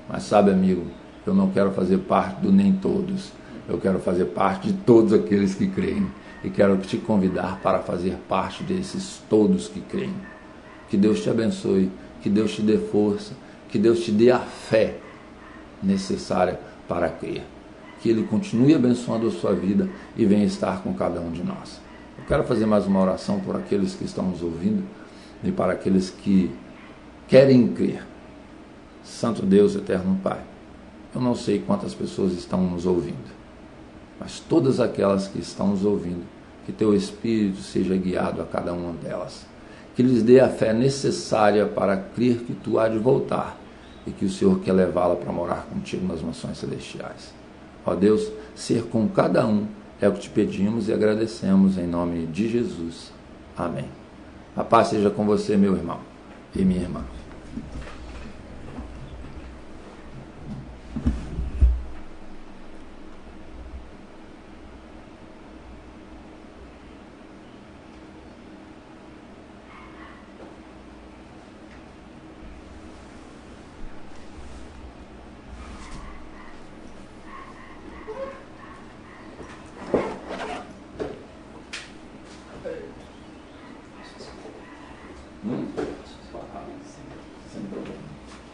Mas sabe, amigo, eu não quero fazer parte do nem todos. Eu quero fazer parte de todos aqueles que creem. E quero te convidar para fazer parte desses todos que creem. Que Deus te abençoe, que Deus te dê força, que Deus te dê a fé necessária para crer. que Ele continue abençoando a sua vida e venha estar com cada um de nós. Eu quero fazer mais uma oração por aqueles que estão nos ouvindo e para aqueles que querem crer. Santo Deus, eterno Pai, eu não sei quantas pessoas estão nos ouvindo, mas todas aquelas que estão nos ouvindo, que Teu Espírito seja guiado a cada uma delas, que lhes dê a fé necessária para crer que Tu há de voltar e que o Senhor quer levá-la para morar contigo nas mansões celestiais. Ó Deus, ser com cada um é o que Te pedimos e agradecemos em nome de Jesus. Amém. A paz seja com você, meu irmão e minha irmã.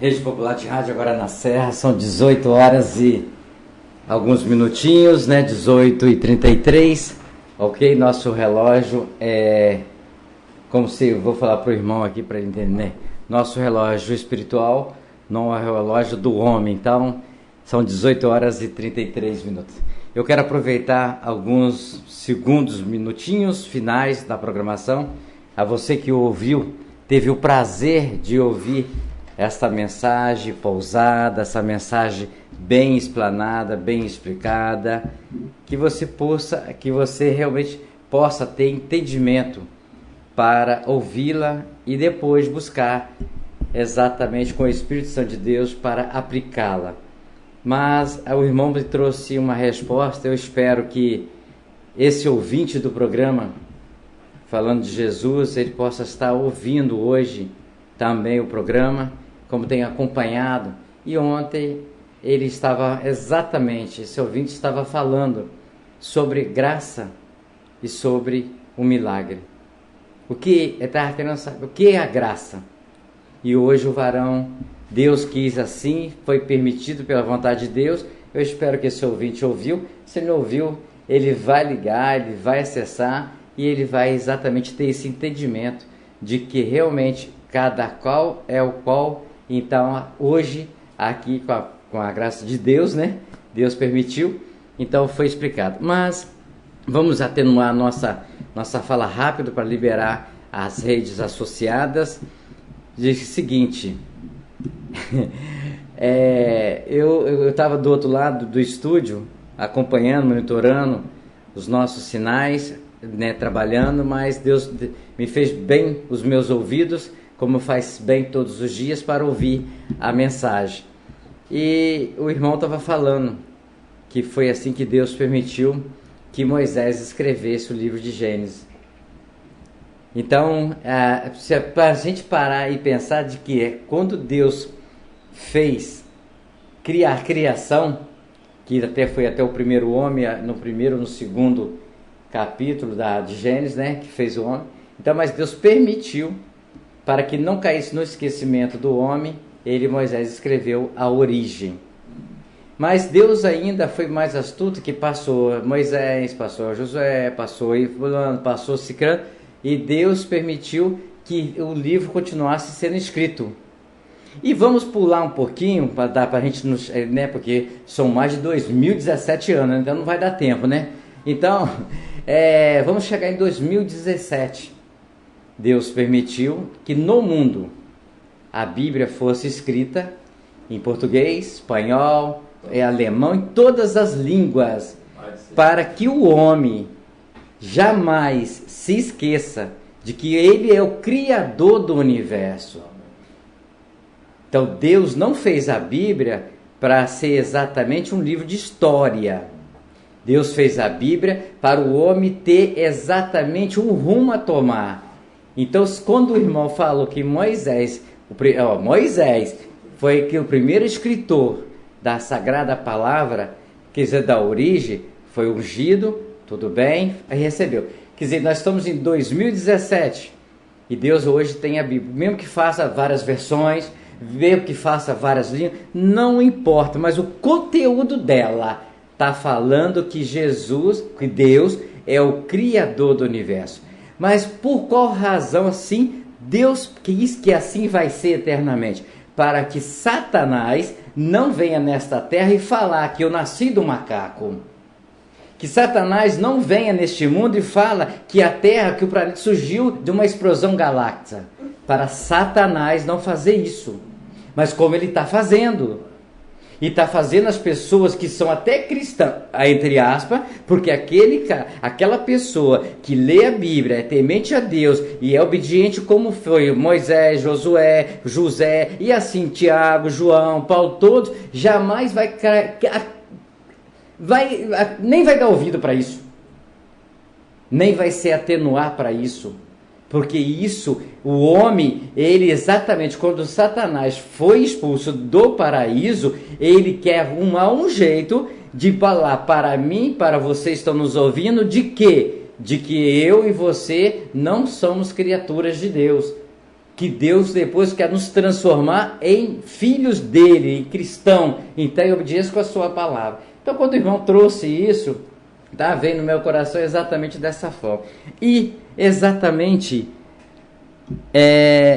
Rede Popular de Rádio agora na Serra, são 18 horas e alguns minutinhos, né? 18h33, ok? Nosso relógio é, como se, eu vou falar para o irmão aqui para ele entender, né? Nosso relógio espiritual não é o relógio do homem, então são 18 horas e 33 minutos. Eu quero aproveitar alguns segundos, minutinhos finais da programação. A você que ouviu, teve o prazer de ouvir esta mensagem pousada, essa mensagem bem explanada, bem explicada, que você realmente possa ter entendimento para ouvi-la e depois buscar exatamente com o Espírito Santo de Deus para aplicá-la. Mas o irmão me trouxe uma resposta. Eu espero que esse ouvinte do programa, falando de Jesus, ele possa estar ouvindo hoje também o programa, como tem acompanhado. E ontem ele estava exatamente, esse ouvinte estava falando sobre graça e sobre o milagre. O que estava querendo saber, o que é a graça? E hoje o varão, Deus quis assim, foi permitido pela vontade de Deus. Eu espero que esse ouvinte ouviu. Se ele não ouviu, ele vai ligar, ele vai acessar e ele vai exatamente ter esse entendimento de que realmente cada qual é o qual. Então hoje aqui com a graça de Deus, né? Deus permitiu, então foi explicado. Mas vamos atenuar nossa fala rápido para liberar as redes associadas. Diz o seguinte, eu estava do outro lado do estúdio, acompanhando, monitorando os nossos sinais, né, trabalhando, mas Deus me fez bem os meus ouvidos, como faz bem todos os dias, para ouvir a mensagem. E o irmão estava falando que foi assim que Deus permitiu que Moisés escrevesse o livro de Gênesis. Então, para a gente parar e pensar de que quando Deus fez a criação, que foi até o primeiro homem, no segundo capítulo de Gênesis, né, que fez o homem. Então, mas Deus permitiu, para que não caísse no esquecimento do homem, Moisés escreveu a origem. Mas Deus ainda foi mais astuto, que passou Moisés, passou Josué, passou Fulano, passou Cicrano, e Deus permitiu que o livro continuasse sendo escrito. E vamos pular um pouquinho, para dar para a gente, né, porque são mais de 2017 anos, então não vai dar tempo, né? Então, vamos chegar em 2017. Deus permitiu que no mundo a Bíblia fosse escrita em português, espanhol, alemão, em todas as línguas, para que o homem jamais se esqueça de que ele é o Criador do universo. Então Deus não fez a Bíblia para ser exatamente um livro de história. Deus fez a Bíblia para o homem ter exatamente um rumo a tomar. Então, quando o irmão falou que Moisés foi que o primeiro escritor da Sagrada Palavra, quer dizer, da origem, foi ungido, tudo bem, aí recebeu. Quer dizer, nós estamos em 2017 e Deus hoje tem a Bíblia, mesmo que faça várias versões, mesmo que faça várias linhas, não importa, mas o conteúdo dela está falando que Jesus, que Deus, é o Criador do universo. Mas por qual razão assim Deus quis que assim vai ser eternamente? Para que Satanás não venha nesta terra e falar que eu nasci do macaco. Que Satanás não venha neste mundo e fala que a Terra, que o planeta surgiu de uma explosão galáctica. Para Satanás não fazer isso. Mas como ele está fazendo. E está fazendo as pessoas que são até cristãs, entre aspas, porque aquela pessoa que lê a Bíblia, é temente a Deus e é obediente como foi Moisés, Josué, José e assim Tiago, João, Paulo, todos, jamais nem vai dar ouvido para isso. Nem vai se atenuar para isso. Porque isso, o homem, ele exatamente, quando Satanás foi expulso do paraíso, ele quer arrumar um jeito de falar para mim, para vocês que estão nos ouvindo, de quê? De que eu e você não somos criaturas de Deus. Que Deus depois quer nos transformar em filhos dele, em cristão, então em obediência com a sua palavra. Então quando o irmão trouxe isso, veio no meu coração exatamente dessa forma. E exatamente,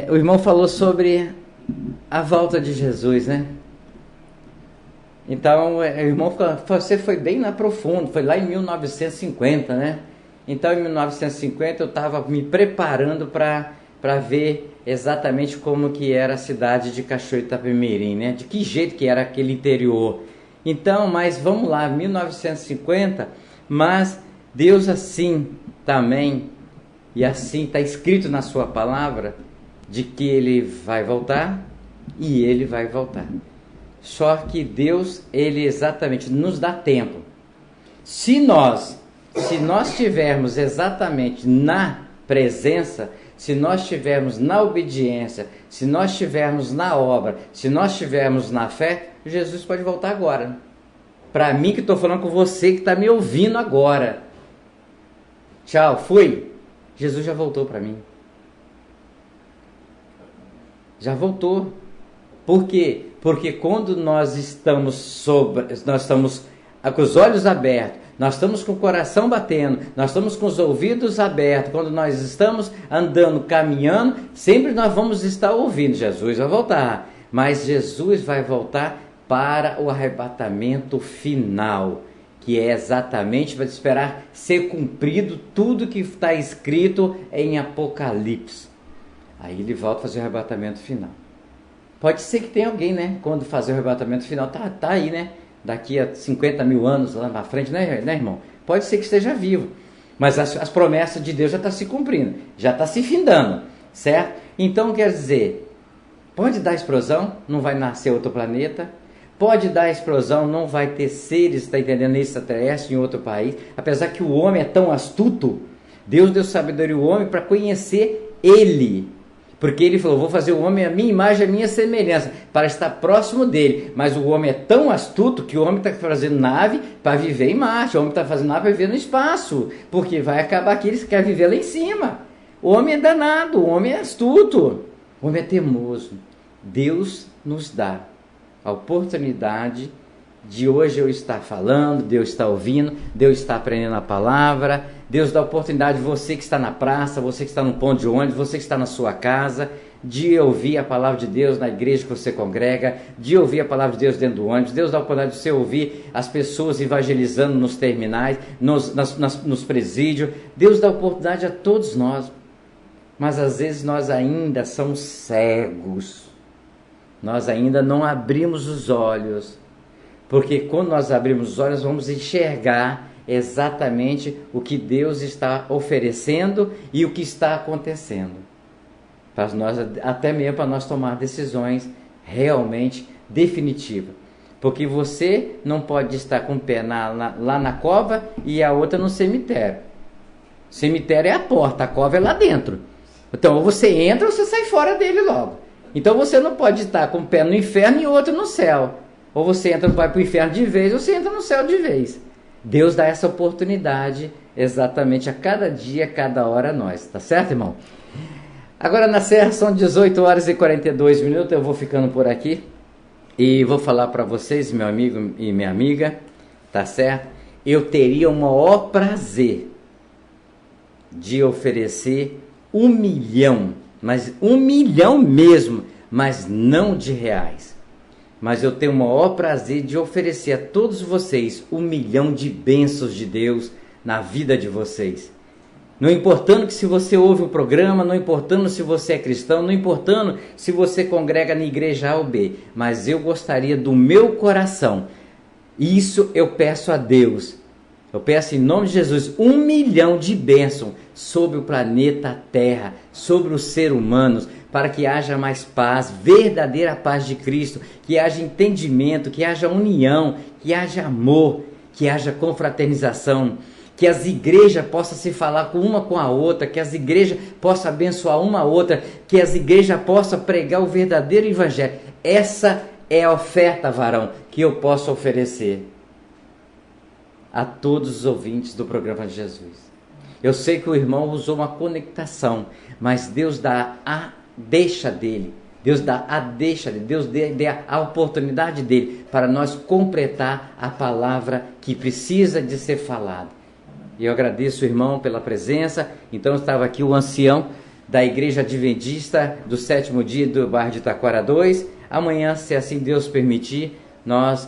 o irmão falou sobre a volta de Jesus, né? Então, o irmão, você foi bem na profundo, foi lá em 1950, né? Então, em 1950, eu estava me preparando para ver exatamente como que era a cidade de Cachoeiro de Itapemirim, né? De que jeito que era aquele interior. Então, mas vamos lá, 1950, mas Deus assim também, e assim está escrito na sua palavra, de que ele vai voltar e ele vai voltar. Só que Deus, ele exatamente nos dá tempo. Se nós estivermos exatamente na presença, se nós estivermos na obediência, se nós estivermos na obra, se nós estivermos na fé, Jesus pode voltar agora. Para mim que estou falando com você que está me ouvindo agora. Tchau, fui. Jesus já voltou para mim. Já voltou. Por quê? Porque quando nós estamos com os olhos abertos, nós estamos com o coração batendo, nós estamos com os ouvidos abertos, quando nós estamos andando, caminhando, sempre nós vamos estar ouvindo, Jesus vai voltar. Mas Jesus vai voltar para o arrebatamento final, que é exatamente para esperar ser cumprido tudo que está escrito em Apocalipse. Aí ele volta a fazer o arrebatamento final. Pode ser que tenha alguém, né? Quando fazer o arrebatamento final, tá aí, né? Daqui a 50 mil anos lá na frente, né, irmão? Pode ser que esteja vivo. Mas as promessas de Deus já estão se cumprindo, já está se findando, certo? Então, quer dizer, pode dar explosão, não vai nascer outro planeta. Pode dar explosão, não vai ter seres, está entendendo, extraterrestre em outro país. Apesar que o homem é tão astuto, Deus deu sabedoria ao homem para conhecer ele. Porque ele falou, vou fazer o homem a minha imagem, a minha semelhança, para estar próximo dele. Mas o homem é tão astuto que o homem está fazendo nave para viver em Marte. O homem está fazendo nave para viver no espaço. Porque vai acabar que eles querem viver lá em cima. O homem é danado, o homem é astuto. O homem é teimoso. Deus nos dá a oportunidade de hoje eu estar falando, Deus está ouvindo, Deus está aprendendo a palavra, Deus dá a oportunidade de você que está na praça, você que está no ponto de ônibus, você que está na sua casa, de ouvir a palavra de Deus na igreja que você congrega, de ouvir a palavra de Deus dentro do ônibus. Deus dá a oportunidade de você ouvir as pessoas evangelizando nos terminais, nos presídios. Deus dá a oportunidade a todos nós, mas às vezes nós ainda somos cegos. Nós ainda não abrimos os olhos, porque quando nós abrimos os olhos, vamos enxergar exatamente o que Deus está oferecendo e o que está acontecendo. Para nós, até mesmo para nós tomar decisões realmente definitivas. Porque você não pode estar com o pé lá na cova e a outra no cemitério. O cemitério é a porta, a cova é lá dentro. Então, ou você entra ou você sai fora dele logo. Então você não pode estar com um pé no inferno e outro no céu. Ou você vai para o inferno de vez, ou você entra no céu de vez. Deus dá essa oportunidade exatamente a cada dia, a cada hora a nós. Tá certo, irmão? Agora na Serra são 18 horas e 42 minutos. Eu vou ficando por aqui. E vou falar para vocês, meu amigo e minha amiga, tá certo? Eu teria o maior prazer de oferecer 1 milhão, mas 1 milhão mesmo, mas não de reais. Mas eu tenho o maior prazer de oferecer a todos vocês 1 milhão de bênçãos de Deus na vida de vocês. Não importando que se você ouve o programa, não importando se você é cristão, não importando se você congrega na igreja A ou B, mas eu gostaria do meu coração, isso eu peço a Deus, eu peço em nome de Jesus 1 milhão de bênçãos sobre o planeta Terra, sobre os seres humanos, para que haja mais paz, verdadeira paz de Cristo, que haja entendimento, que haja união, que haja amor, que haja confraternização, que as igrejas possam se falar uma com a outra, que as igrejas possam abençoar uma a outra, que as igrejas possam pregar o verdadeiro evangelho. Essa é a oferta, varão, que eu posso oferecer a todos os ouvintes do programa de Jesus. Eu sei que o irmão usou uma conectação, mas Deus dá a deixa dele, Deus dá a deixa dele, Deus dá a oportunidade dele para nós completar a palavra que precisa de ser falada. E eu agradeço o irmão pela presença. Então estava aqui o ancião da Igreja Adventista do 7º dia do bairro de Taquara 2. Amanhã, se assim Deus permitir,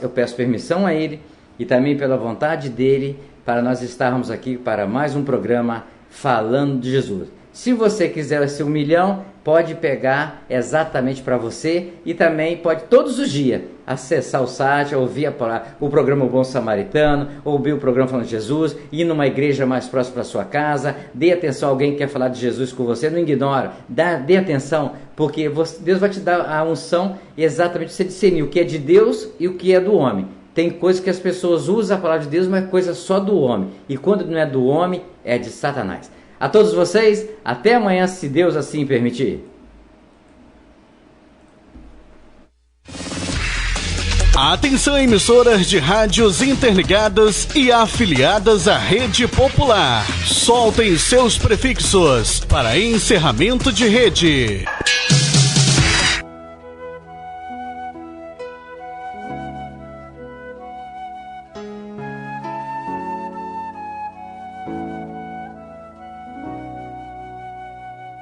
eu peço permissão a ele e também pela vontade dele para nós estarmos aqui para mais um programa falando de Jesus. Se você quiser ser 1 milhão, pode pegar exatamente para você e também pode todos os dias acessar o site, ouvir o programa O Bom Samaritano, ouvir o programa Falando de Jesus, ir numa igreja mais próxima da sua casa, dê atenção a alguém que quer falar de Jesus com você, não ignora, dê atenção, porque Deus vai te dar a unção exatamente para você discernir o que é de Deus e o que é do homem. Tem coisas que as pessoas usam a palavra de Deus, mas é coisa só do homem, e quando não é do homem, é de Satanás. A todos vocês, até amanhã, se Deus assim permitir. Atenção, emissoras de rádios interligadas e afiliadas à Rede Popular. Soltem seus prefixos para encerramento de rede.